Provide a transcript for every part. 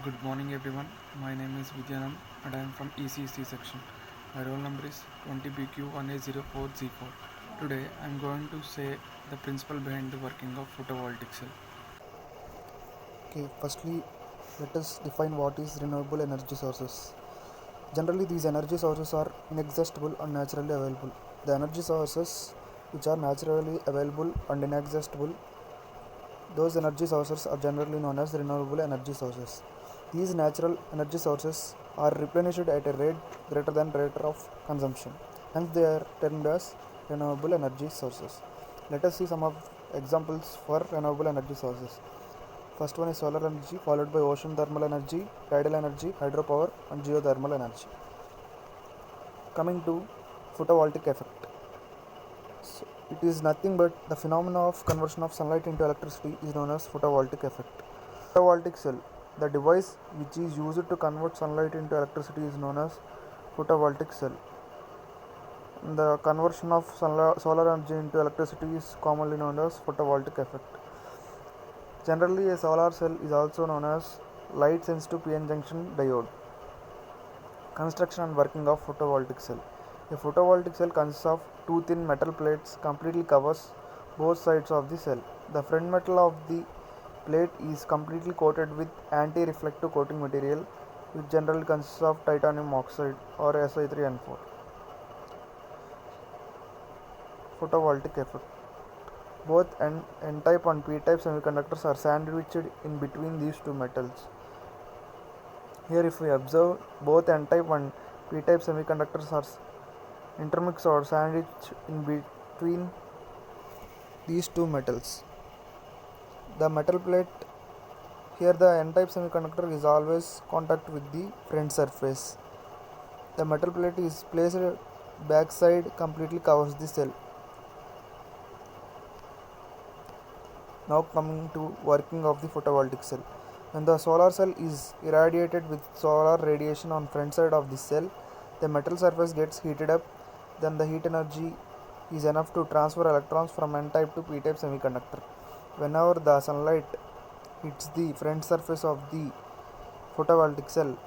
Good morning everyone. My name is Vidyanam and I am from ECC section. My roll number is 20BQ1A04Z4. Today I am going to say the principle behind the working of photovoltaic cell. Okay, firstly, let us define what is renewable energy sources. Generally, these energy sources are inexhaustible and naturally available. The energy sources which are naturally available and inexhaustible, those energy sources are generally known as renewable energy sources. These natural energy sources are replenished at a rate greater than rate of consumption. Hence, they are termed as renewable energy sources. Let us see some of examples for renewable energy sources. First one is solar energy, followed by ocean thermal energy, tidal energy, hydropower, and geothermal energy. Coming to photovoltaic effect. So it is nothing but the phenomena of conversion of sunlight into electricity is known as photovoltaic effect. Photovoltaic cell. The device which is used to convert sunlight into electricity is known as photovoltaic cell. The conversion of solar energy into electricity is commonly known as photovoltaic effect. Generally, a solar cell is also known as light sensitive PN junction diode. Construction and working of photovoltaic cell. A photovoltaic cell consists of two thin metal plates completely covers both sides of the cell. The front metal of the plate is completely coated with anti-reflective coating material which generally consists of titanium oxide or Si3N4. Photovoltaic effect. Both N-type and P-type semiconductors are sandwiched in between these two metals. Here if we observe, both N-type and P-type semiconductors are intermixed or sandwiched in between these two metals. The metal plate, here the N-type semiconductor is always contact with the front surface. The metal plate is placed backside completely covers the cell. Now coming to working of the photovoltaic cell. When the solar cell is irradiated with solar radiation on front side of the cell, the metal surface gets heated up. Then the heat energy is enough to transfer electrons from N-type to P-type semiconductor. Whenever the sunlight hits the front surface of the photovoltaic cell,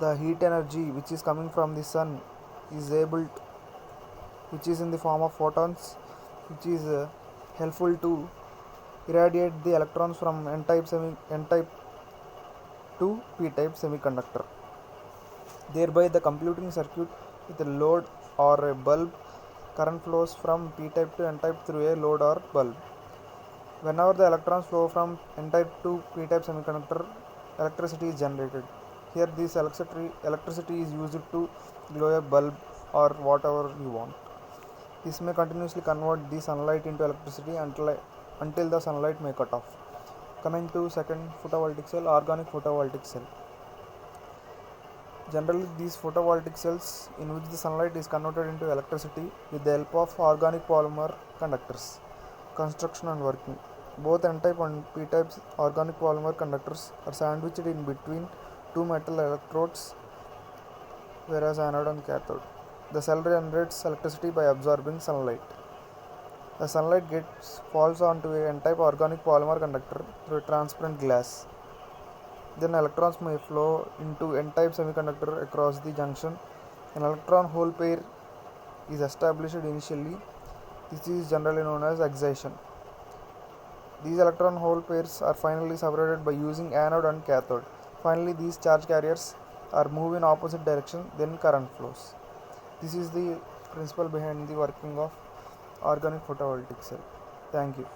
the heat energy which is coming from the sun is able to, which is in the form of photons, which is helpful to irradiate the electrons from N-type to P-type semiconductor. Thereby the computing circuit with a load or a bulb, current flows from P-type to N-type through a load or bulb. Whenever the electrons flow from N-type to P-type semiconductor, electricity is generated. Here this electricity is used to glow a bulb or whatever you want. This may continuously convert the sunlight into electricity until the sunlight may cut off. Coming to second photovoltaic cell, organic photovoltaic cell. Generally, these photovoltaic cells in which the sunlight is converted into electricity with the help of organic polymer conductors. Construction and working. Both N-type and P-type organic polymer conductors are sandwiched in between two metal electrodes, whereas anode and cathode. The cell generates electricity by absorbing sunlight. The sunlight gets falls onto a N-type organic polymer conductor through transparent glass. Then electrons may flow into N-type semiconductor across the junction. An electron-hole pair is established initially. This is generally known as excitation. These electron-hole pairs are finally separated by using anode and cathode. Finally, these charge carriers are moved in opposite direction, then current flows. This is the principle behind the working of organic photovoltaic cell. Thank you.